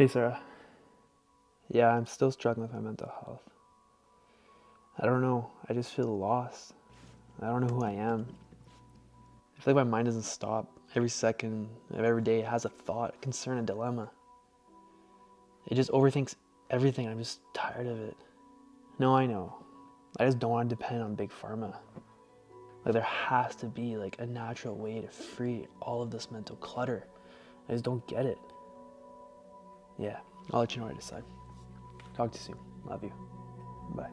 Hey Sarah. Yeah, I'm still struggling with my mental health. I don't know. I just feel lost. I don't know who I am. I feel like my mind doesn't stop. Every second of every day has a thought, a concern, a dilemma. It just overthinks everything. I'm just tired of it. No, I know. I just don't want to depend on big pharma. Like there has to be like a natural way to free all of this mental clutter. I just don't get it. Yeah, I'll let you know what I decide. Talk to you soon. Love you. Bye.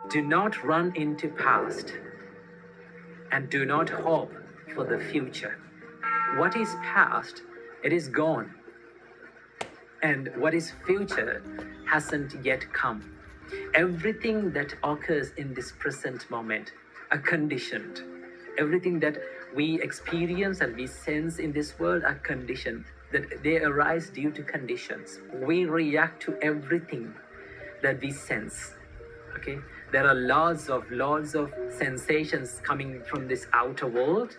Do not run into past and do not hope for the future. What is past, it is gone. And what is future hasn't yet come. Everything that occurs in this present moment are conditioned. Everything that we experience and we sense in this world are conditioned, that they arise due to conditions. We react to everything that we sense. Okay, there are lots of sensations coming from this outer world,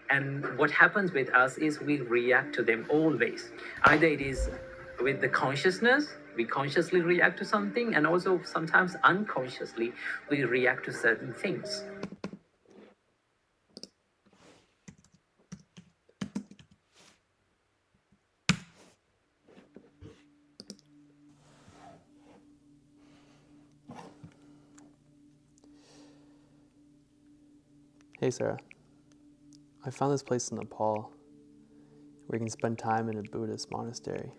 and what happens with us is we react to them always. Either it is with the consciousness, we consciously react to something, and also sometimes unconsciously we react to certain things. Hey Sarah. I found this place in Nepal where you can spend time in a Buddhist monastery.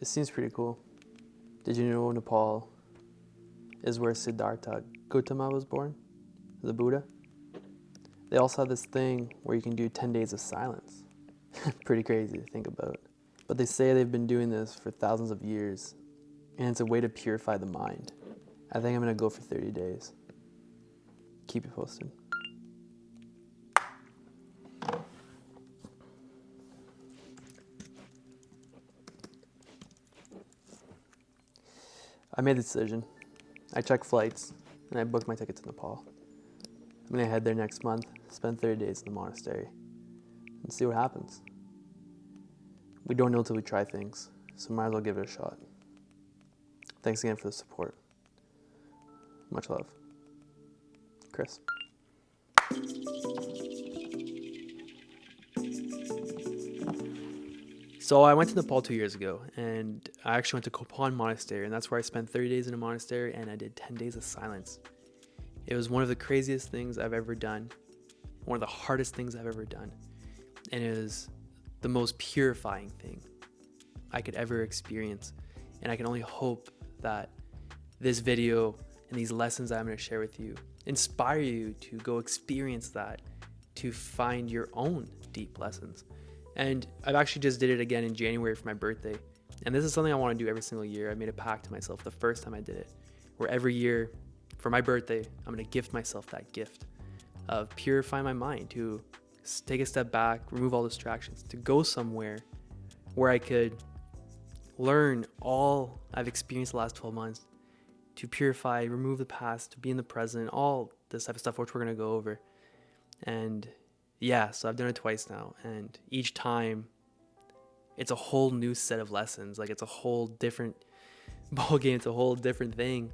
It seems pretty cool. Did you know Nepal is where Siddhartha Gautama was born, the Buddha? They also have this thing where you can do 10 days of silence. Pretty crazy to think about. But they say they've been doing this for thousands of years, and it's a way to purify the mind. I think I'm gonna go for 30 days. Keep you posted. I made the decision. I checked flights, and I booked my ticket to Nepal. I'm gonna head there next month, spend 30 days in the monastery, and see what happens. We don't know till we try things, so might as well give it a shot. Thanks again for the support. Much love. Chris. So I went to Nepal 2 years ago, and I actually went to Kopan Monastery, and that's where I spent 30 days in a monastery, and I did 10 days of silence. It was one of the craziest things I've ever done, one of the hardest things I've ever done, and it was the most purifying thing I could ever experience. And I can only hope that this video and these lessons I'm going to share with you inspire you to go experience that, to find your own deep lessons. And I've actually just did it again in January for my birthday. And this is something I want to do every single year. I made a pact to myself the first time I did it, where every year for my birthday, I'm going to gift myself that gift of purifying my mind, to take a step back, remove all distractions, to go somewhere where I could learn all I've experienced the last 12 months, to purify, remove the past, to be in the present, all this type of stuff, which we're going to go over. And yeah, so I've done it twice now, and each time it's a whole new set of lessons. Like, it's a whole different ball game. It's a whole different thing.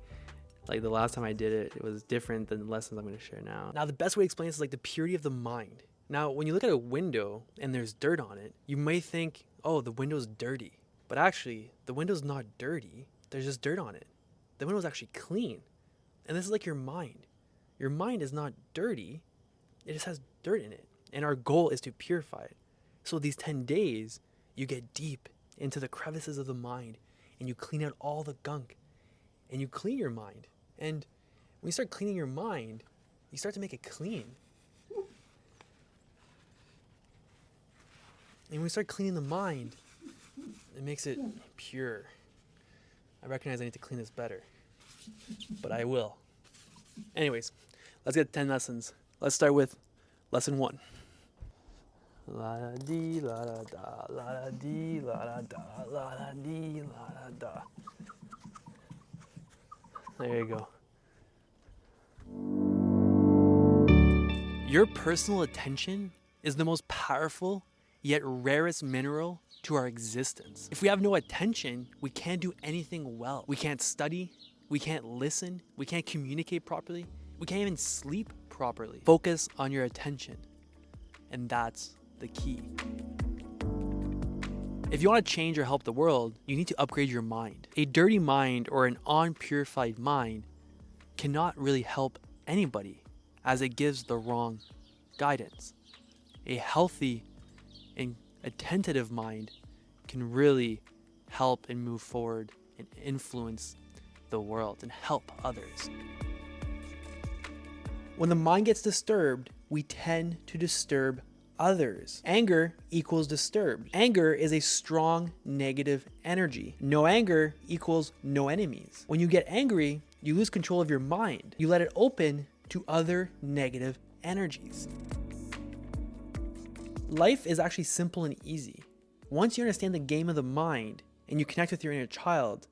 Like, the last time I did it, it was different than the lessons I'm going to share now. Now, the best way to explain this is like the purity of the mind. Now, when you look at a window and there's dirt on it, you may think, oh, the window's dirty. But actually, the window's not dirty. There's just dirt on it. The window's actually clean. And this is like your mind. Your mind is not dirty. It just has dirt in it. And our goal is to purify it. So these 10 days, you get deep into the crevices of the mind, and you clean out all the gunk, and you clean your mind. And when you start cleaning your mind, you start to make it clean. And when you start cleaning the mind, it makes it pure. I recognize I need to clean this better, but I will. Anyways, let's get 10 lessons. Let's start with lesson 1. La da dee, la da da, la da dee, la da da, la da dee, la da da. There you go. Your personal attention is the most powerful yet rarest mineral to our existence. If we have no attention, we can't do anything well. We can't study, we can't listen, we can't communicate properly, we can't even sleep properly. Focus on your attention, and that's the key. If you want to change or help the world, you need to upgrade your mind. A dirty mind or an unpurified mind cannot really help anybody, as it gives the wrong guidance. A healthy and attentive mind can really help and move forward and influence the world and help others. When the mind gets disturbed, we tend to disturb others. Anger equals disturbed. Anger is a strong negative energy. No anger equals no enemies. When you get angry, you lose control of your mind. You let it open to other negative energies. Life is actually simple and easy. Once you understand the game of the mind and you connect with your inner child,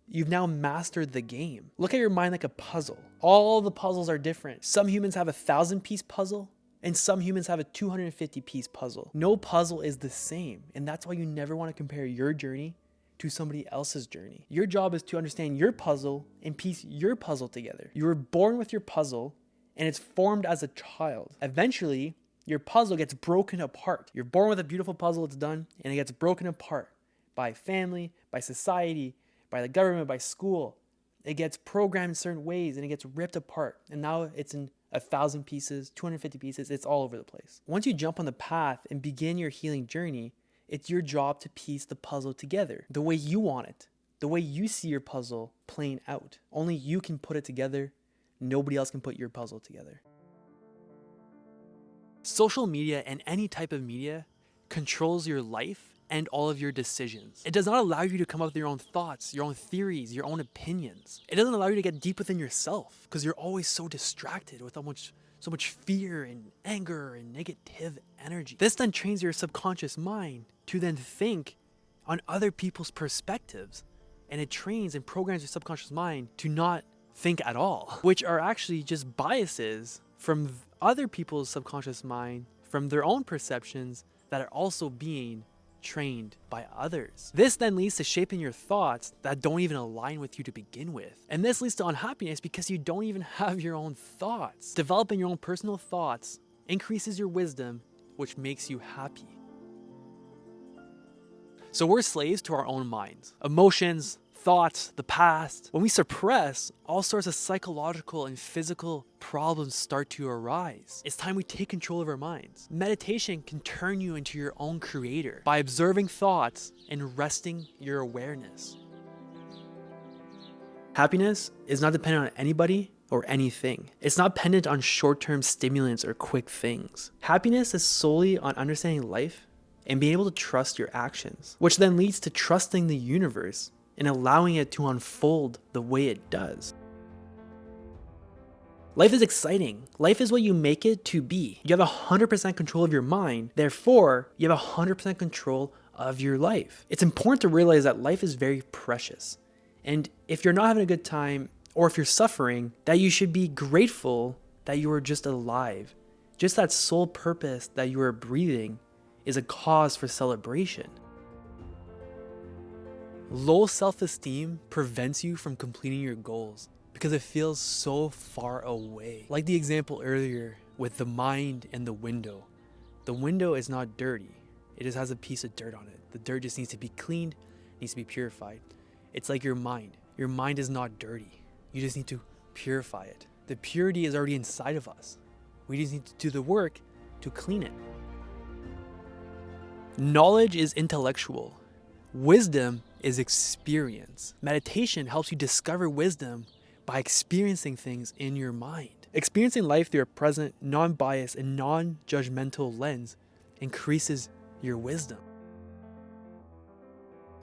you've now mastered the game. Look at your mind like a puzzle. All the puzzles are different. Some humans have a 1,000-piece puzzle, and some humans have a 250-piece puzzle. No puzzle is the same, and that's why you never want to compare your journey to somebody else's journey. Your job is to understand your puzzle and piece your puzzle together. You were born with your puzzle, and it's formed as a child. Eventually, your puzzle gets broken apart. You're born with a beautiful puzzle, it's done, and it gets broken apart by family, by society, by the government, by school. It gets programmed in certain ways, and it gets ripped apart. And now it's in 1,000 pieces, 250 pieces, it's all over the place. Once you jump on the path and begin your healing journey, it's your job to piece the puzzle together the way you want it, the way you see your puzzle playing out. Only you can put it together. Nobody else can put your puzzle together. Social media and any type of media controls your life and all of your decisions. It does not allow you to come up with your own thoughts, your own theories, your own opinions. It doesn't allow you to get deep within yourself because you're always so distracted with so much fear and anger and negative energy. This then trains your subconscious mind to then think on other people's perspectives. And it trains and programs your subconscious mind to not think at all, which are actually just biases from other people's subconscious mind, from their own perceptions that are also being trained by others. This then leads to shaping your thoughts that don't even align with you to begin with. And this leads to unhappiness because you don't even have your own thoughts. Developing your own personal thoughts increases your wisdom, which makes you happy. So we're slaves to our own minds, emotions, thoughts, the past. When we suppress, all sorts of psychological and physical problems start to arise. It's time we take control of our minds. Meditation can turn you into your own creator by observing thoughts and resting your awareness. Happiness is not dependent on anybody or anything. It's not dependent on short-term stimulants or quick things. Happiness is solely on understanding life and being able to trust your actions, which then leads to trusting the universe and allowing it to unfold the way it does. Life is exciting. Life is what you make it to be. You have 100% control of your mind. Therefore, you have 100% control of your life. It's important to realize that life is very precious. And if you're not having a good time, or if you're suffering, that you should be grateful that you are just alive. Just that sole purpose that you are breathing is a cause for celebration. Low self-esteem prevents you from completing your goals because it feels so far away. Like the example earlier with the mind and the window. The window is not dirty. It just has a piece of dirt on it. The dirt just needs to be cleaned, needs to be purified. It's like your mind. Your mind is not dirty. You just need to purify it. The purity is already inside of us. We just need to do the work to clean it. Knowledge is intellectual. Wisdom is experience. Meditation helps you discover wisdom by experiencing things in your mind. Experiencing life through a present, non-biased, and non-judgmental lens increases your wisdom.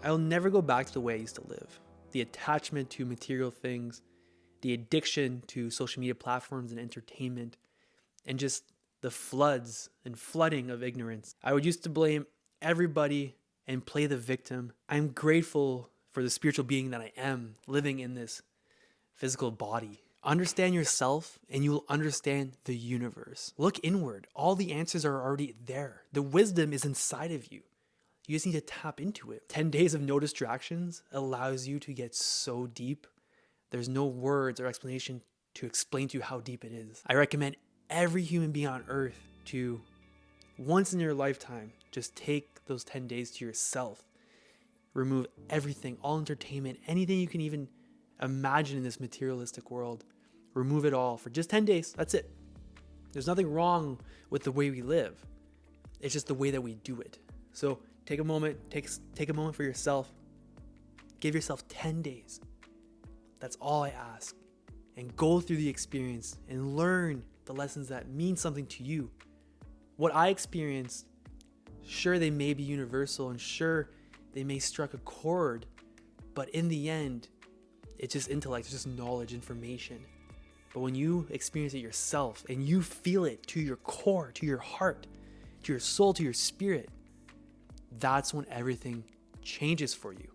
I'll never go back to the way I used to live. the attachment to material things, the addiction to social media platforms and entertainment, and just the floods and flooding of ignorance. I would used to blame everybody and play the victim. I'm grateful for the spiritual being that I am, living in this physical body. Understand yourself and you will understand the universe. Look inward. All the answers are already there. The wisdom is inside of you. You just need to tap into it. 10 days of no distractions allows you to get so deep. There's no words or explanation to explain to you how deep it is. I recommend every human being on earth to, once in your lifetime, just take those 10 days to yourself. Remove everything, all entertainment, anything you can even imagine in this materialistic world. Remove it all for just 10 days. That's it. There's nothing wrong with the way we live. It's just the way that we do it. So take a moment, take a moment for yourself. Give yourself 10 days. That's all I ask. And go through the experience and learn the lessons that mean something to you. What I experienced, sure, they may be universal and sure, they may strike a chord, but in the end, it's just intellect, it's just knowledge, information. But when you experience it yourself and you feel it to your core, to your heart, to your soul, to your spirit, that's when everything changes for you.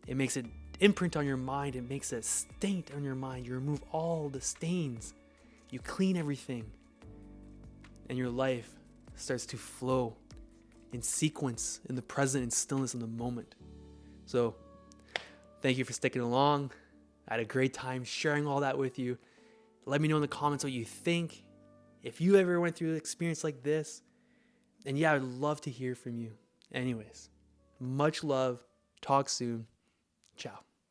It makes an imprint on your mind. It makes a stain on your mind. You remove all the stains. You clean everything. And your life starts to flow in sequence, in the present, in stillness, in the moment. So thank you for sticking along. I had a great time sharing all that with you. Let me know in the comments what you think. If you ever went through an experience like this. And yeah, I'd love to hear from you. Anyways, much love. Talk soon. Ciao.